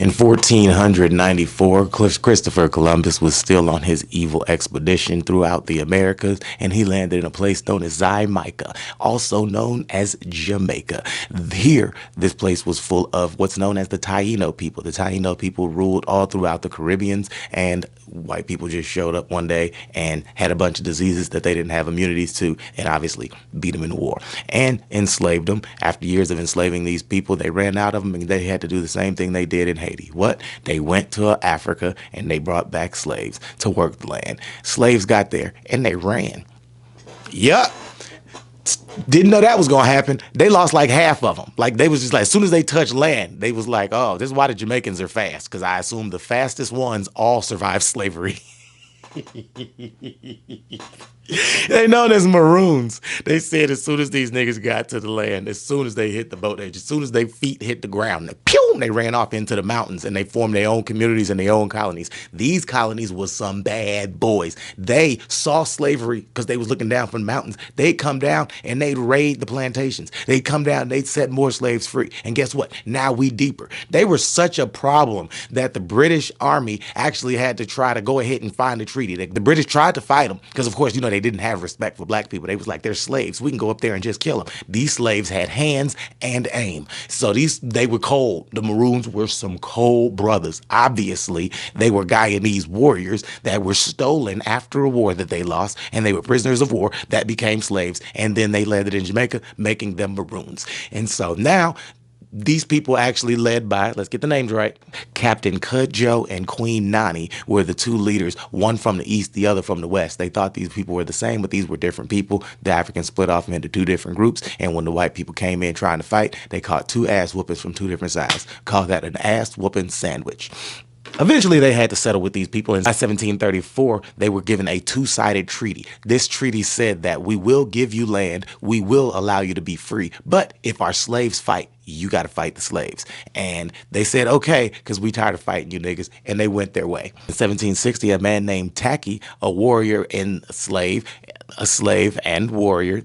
In 1494, Christopher Columbus was still on his evil expedition throughout the Americas, and he landed in a place known as Jamaica, also known as Jamaica. Here, this place was full of what's known as the Taino people. The Taino people ruled all throughout the Caribbeans, and white people just showed up one day and had a bunch of diseases that they didn't have immunities to, and obviously beat them in the war and enslaved them. After years of enslaving these people, they ran out of them, and they had to do the same thing they did in Haiti. What? They went to Africa and they brought back slaves to work the land. Slaves got there and they ran. Yup. Didn't know that was going to happen. They lost like half of them. Like, they was just like, as soon as they touched land, they was like, oh, this is why the Jamaicans are fast, because I assume the fastest ones all survived slavery. They known as maroons. They said as soon as these niggas got to the land, as soon as they hit the boat, as soon as their feet hit the ground, they ran off into the mountains and they formed their own communities and their own colonies. These colonies was some bad boys. They saw slavery because they was looking down from the mountains. They'd come down and they'd raid the plantations. They'd come down and they'd set more slaves free. And guess what? Now we deeper. They were such a problem that the British Army actually had to try to go ahead and find a treaty. The British tried to fight them because, of course, you know, they didn't have respect for black people. They was like, they're slaves. We can go up there and just kill them. These slaves had hands and aim. So they were cold. The Maroons were some cold brothers. Obviously, they were Guyanese warriors that were stolen after a war that they lost, and they were prisoners of war that became slaves, and then they landed in Jamaica, making them Maroons. And so now, these people actually led by, let's get the names right, Captain Cudjoe and Queen Nani were the two leaders, one from the east, the other from the west. They thought these people were the same, but these were different people. The Africans split off into two different groups, and when the white people came in trying to fight, they caught two ass whoopings from two different sides. Call that an ass whooping sandwich. Eventually, they had to settle with these people. In 1734, they were given a two-sided treaty. This treaty said that we will give you land, we will allow you to be free, but if our slaves fight, you got to fight the slaves. And they said, okay, because we tired of fighting you niggas, and they went their way. In 1760, a man named Tacky, a warrior and a slave and warrior,